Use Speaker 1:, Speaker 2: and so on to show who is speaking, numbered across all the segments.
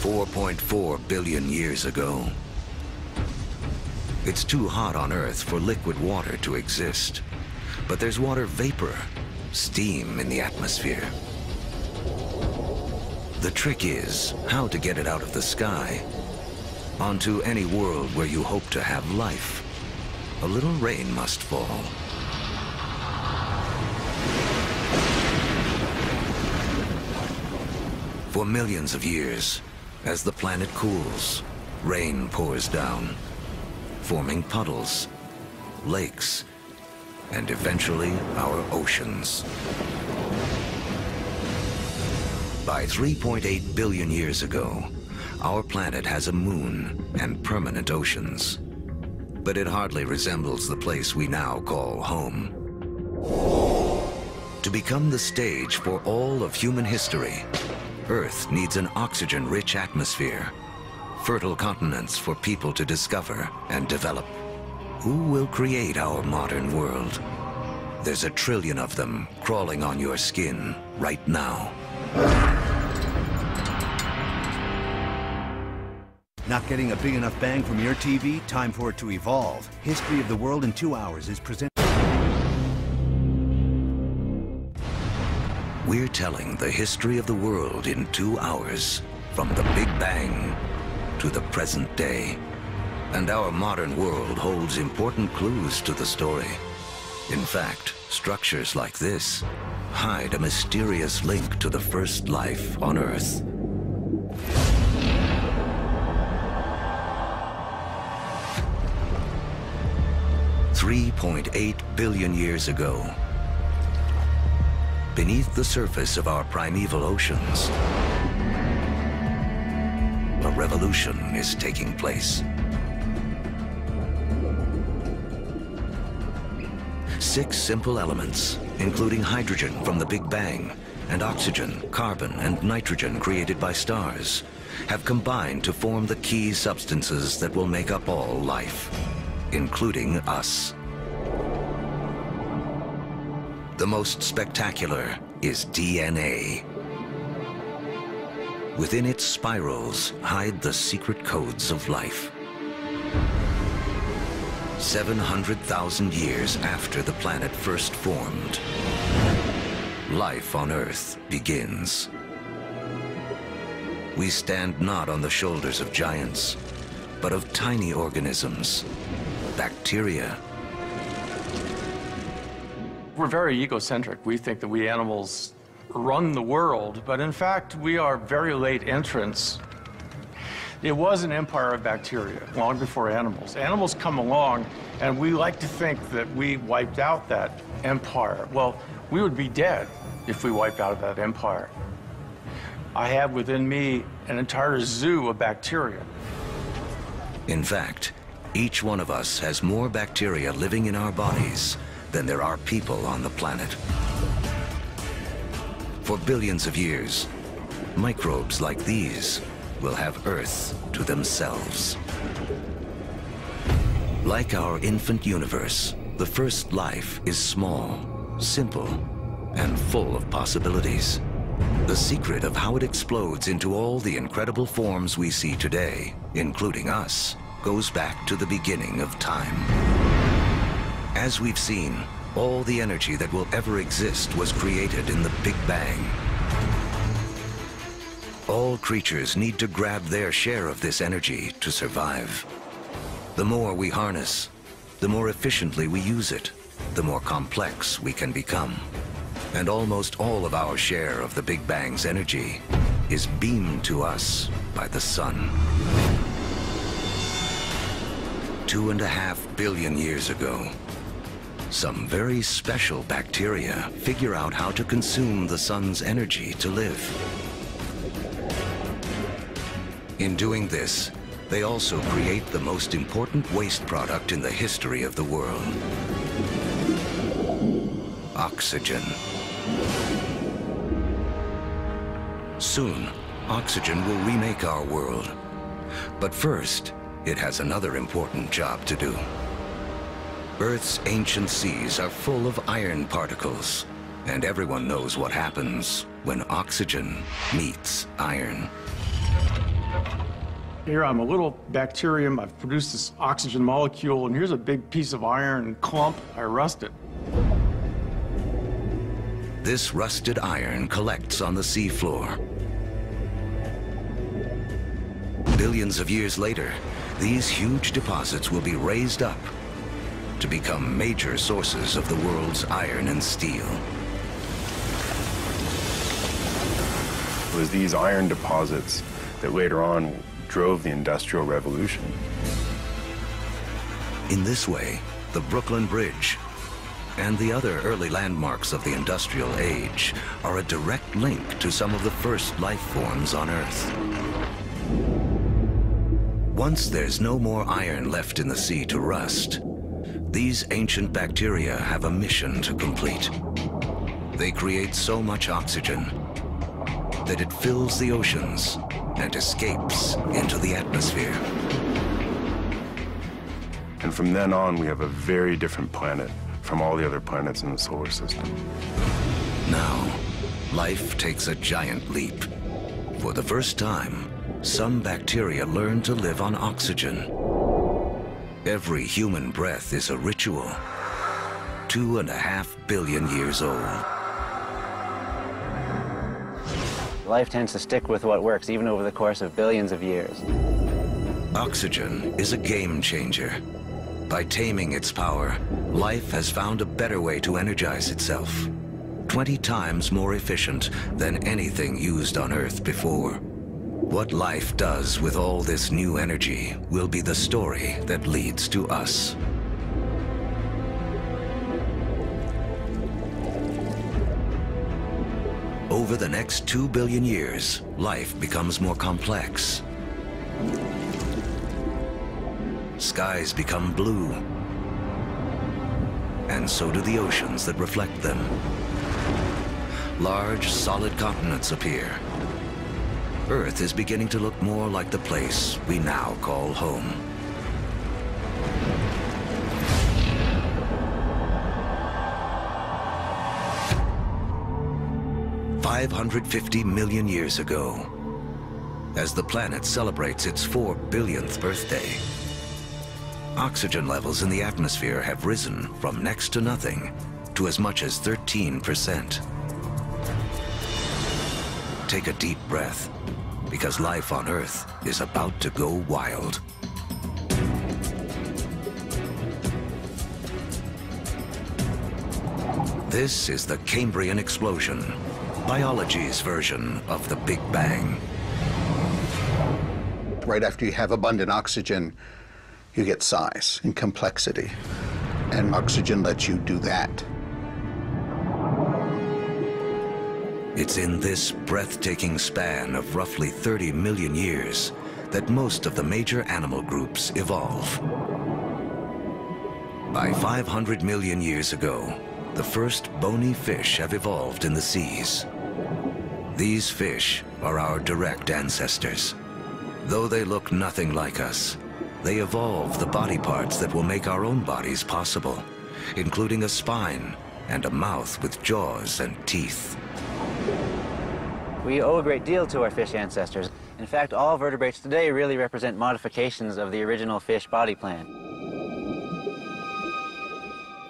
Speaker 1: 4.4 billion years ago. It's too hot on Earth for liquid water to exist, but there's water vapor, steam in the atmosphere. The trick is how to get it out of the sky onto any world where you hope to have life. A little rain must fall. For millions of years, as the planet cools, rain pours down, forming puddles, lakes, and eventually our oceans. By 3.8 billion years ago, our planet has a moon and permanent oceans. But it hardly resembles the place we now call home. To become the stage for all of human history, Earth needs an oxygen-rich atmosphere, fertile continents for people to discover and develop. Who will create our modern world? There's 1 trillion of them crawling on your skin right now.
Speaker 2: Not getting a big enough bang from your TV? Time for it to evolve. History of the World in 2 hours is presented.
Speaker 1: We're telling the history of the world in 2 hours, from the Big Bang to the present day. And our modern world holds important clues to the story. In fact, structures like this hide a mysterious link to the first life on Earth. $3.8 billion years ago, beneath the surface of our primeval oceans, a revolution is taking place. 6 simple elements, including hydrogen from the Big Bang, and oxygen, carbon, and nitrogen created by stars, have combined to form the key substances that will make up all life, including us. The most spectacular is DNA. Within its spirals hide the secret codes of life. 700,000 years after the planet first formed, life on Earth begins. We stand not on the shoulders of giants, but of tiny organisms, bacteria.
Speaker 3: We're very egocentric. We think that we animals run the world, but in fact, we are very late entrants. It was an empire of bacteria long before animals. Animals come along, and we like to think that we wiped out that empire. Well, we would be dead if we wiped out that empire. I have within me an entire zoo of bacteria.
Speaker 1: In fact, each one of us has more bacteria living in our bodies than there are people on the planet. For billions of years, microbes like these will have Earth to themselves. Like our infant universe, the first life is small, simple, and full of possibilities. The secret of how it explodes into all the incredible forms we see today, including us, goes back to the beginning of time. As we've seen, all the energy that will ever exist was created in the Big Bang. All creatures need to grab their share of this energy to survive. The more we harness, the more efficiently we use it, the more complex we can become. And almost all of our share of the Big Bang's energy is beamed to us by the sun. 2.5 billion years ago, some very special bacteria figure out how to consume the sun's energy to live. In doing this, they also create the most important waste product in the history of the world: oxygen. Soon, oxygen will remake our world. But first, it has another important job to do. Earth's ancient seas are full of iron particles, and everyone knows what happens when oxygen meets iron.
Speaker 3: Here I'm a little bacterium. I've produced this oxygen molecule, and here's a big piece of iron clump. I rust it.
Speaker 1: This rusted iron collects on the seafloor. Billions of years later, these huge deposits will be raised up to become major sources of the world's iron and steel.
Speaker 4: It was these iron deposits that later on drove the Industrial Revolution.
Speaker 1: In this way, the Brooklyn Bridge and the other early landmarks of the industrial age are a direct link to some of the first life forms on Earth. Once there's no more iron left in the sea to rust, these ancient bacteria have a mission to complete. They create so much oxygen that it fills the oceans and escapes into the atmosphere.
Speaker 4: And from then on, we have a very different planet from all the other planets in the solar system.
Speaker 1: Now, life takes a giant leap. For the first time, some bacteria learn to live on oxygen. Every human breath is a ritual, 2.5 billion years old.
Speaker 5: Life tends to stick with what works, even over the course of billions of years.
Speaker 1: Oxygen is a game changer. By taming its power, life has found a better way to energize itself, 20 times more efficient than anything used on Earth before. What life does with all this new energy will be the story that leads to us. Over the next 2 billion years, life becomes more complex. Skies become blue, and so do the oceans that reflect them. Large, solid continents appear. Earth is beginning to look more like the place we now call home. $550 million years ago, as the planet celebrates its 4 billionth birthday, oxygen levels in the atmosphere have risen from next to nothing to as much as 13%. Take a deep breath, because life on Earth is about to go wild. This is the Cambrian explosion, biology's version of the Big Bang.
Speaker 6: Right after you have abundant oxygen, you get size and complexity, and oxygen lets you do that.
Speaker 1: It's in this breathtaking span of roughly 30 million years that most of the major animal groups evolve. By 500 million years ago, the first bony fish have evolved in the seas. These fish are our direct ancestors. Though they look nothing like us, they evolve the body parts that will make our own bodies possible, including a spine and a mouth with jaws and teeth.
Speaker 5: We owe a great deal to our fish ancestors. In fact, all vertebrates today really represent modifications of the original fish body plan.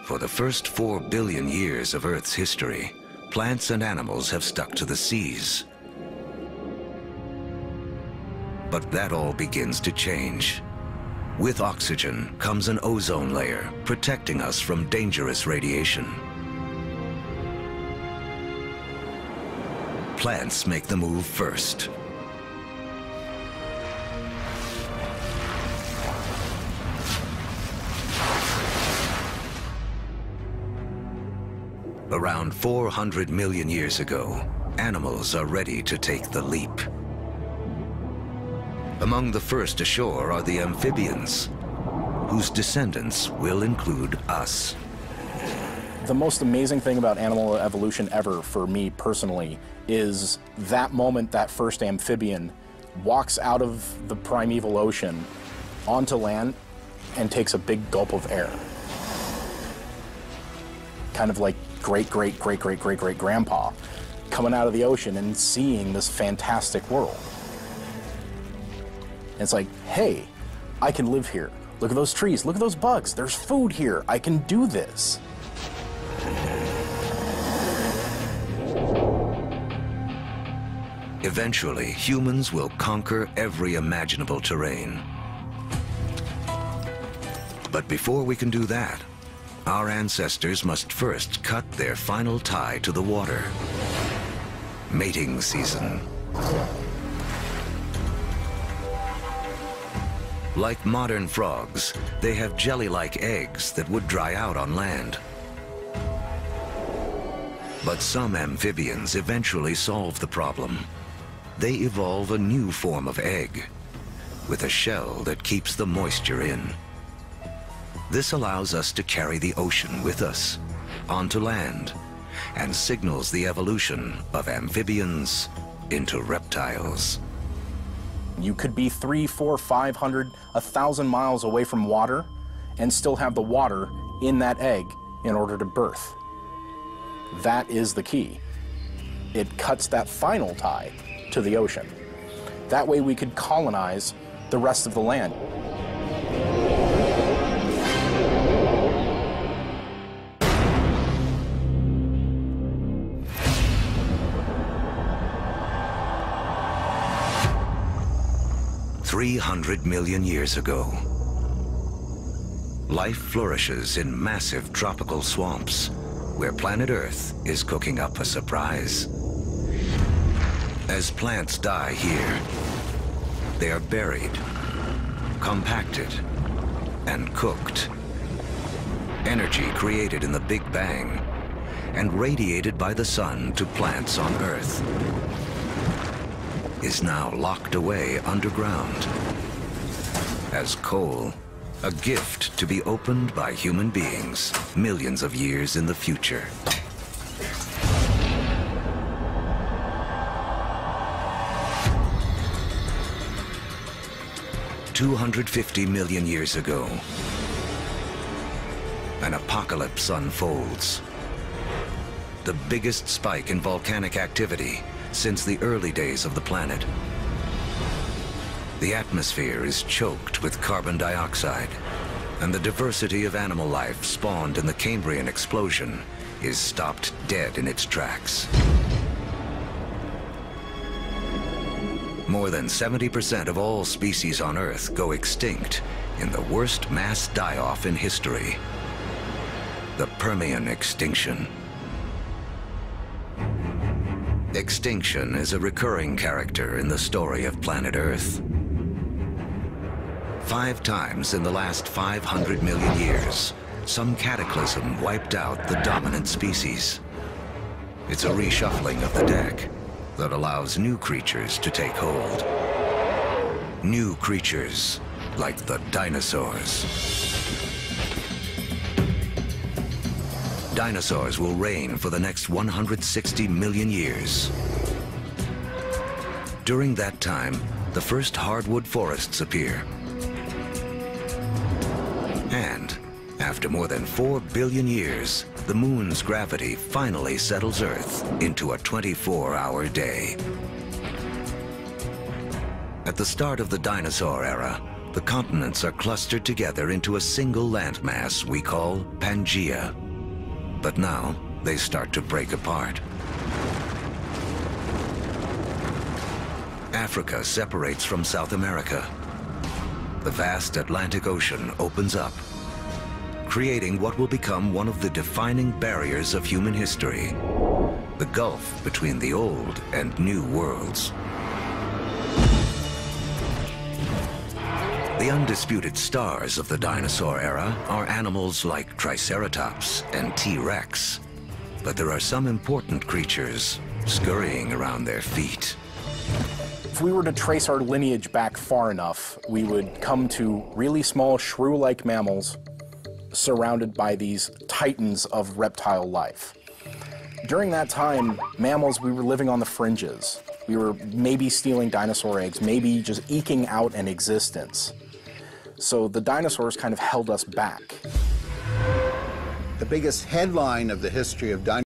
Speaker 1: For the first 4 billion years of Earth's history, plants and animals have stuck to the seas. But that all begins to change. With oxygen comes an ozone layer, protecting us from dangerous radiation. Plants make the move first. Around 400 million years ago, animals are ready to take the leap. Among the first ashore are the amphibians, whose descendants will include us.
Speaker 7: The most amazing thing about animal evolution ever, for me personally, is that moment that first amphibian walks out of the primeval ocean onto land and takes a big gulp of air. Kind of like great-great-great-great-great-great-grandpa coming out of the ocean and seeing this fantastic world. it's like, hey, I can live here. Look at those trees, look at those bugs, there's food here, I can do this.
Speaker 1: Eventually, humans will conquer every imaginable terrain. But before we can do that, our ancestors must first cut their final tie to the water. Mating season. Like modern frogs, they have jelly-like eggs that would dry out on land. But some amphibians eventually solve the problem. They evolve a new form of egg, with a shell that keeps the moisture in. This allows us to carry the ocean with us, onto land, and signals the evolution of amphibians into reptiles.
Speaker 7: You could be 300, 400, 500, 1,000 miles away from water and still have the water in that egg in order to birth. That is the key. It cuts that final tie to the ocean. That way we could colonize the rest of the land.
Speaker 1: $300 million years ago, life flourishes in massive tropical swamps where planet Earth is cooking up a surprise. As plants die here, they are buried, compacted, and cooked. Energy created in the Big Bang and radiated by the sun to plants on Earth is now locked away underground as coal, a gift to be opened by human beings millions of years in the future. $250 million years ago, an apocalypse unfolds. The biggest spike in volcanic activity since the early days of the planet. The atmosphere is choked with carbon dioxide, and the diversity of animal life spawned in the Cambrian explosion is stopped dead in its tracks. More than 70% of all species on Earth go extinct in the worst mass die-off in history, the Permian extinction. Extinction is a recurring character in the story of planet Earth. 5 times in the last 500 million years, some cataclysm wiped out the dominant species. It's a reshuffling of the deck that allows new creatures to take hold. New creatures like the dinosaurs. Dinosaurs will reign for the next 160 million years. During that time, the first hardwood forests appear. And after more than 4 billion years, the moon's gravity finally settles Earth into a 24-hour day. At the start of the dinosaur era, the continents are clustered together into a single landmass we call Pangaea. But now, they start to break apart. Africa separates from South America. The vast Atlantic Ocean opens up, creating what will become one of the defining barriers of human history, the gulf between the old and new worlds. The undisputed stars of the dinosaur era are animals like Triceratops and T-Rex, but there are some important creatures scurrying around their feet.
Speaker 7: If we were to trace our lineage back far enough, we would come to really small shrew-like mammals surrounded by these titans of reptile life. During that time, mammals, we were living on the fringes. We were maybe stealing dinosaur eggs, maybe just eking out an existence. So the dinosaurs kind of held us back.
Speaker 6: The biggest headline of the history of dinosaurs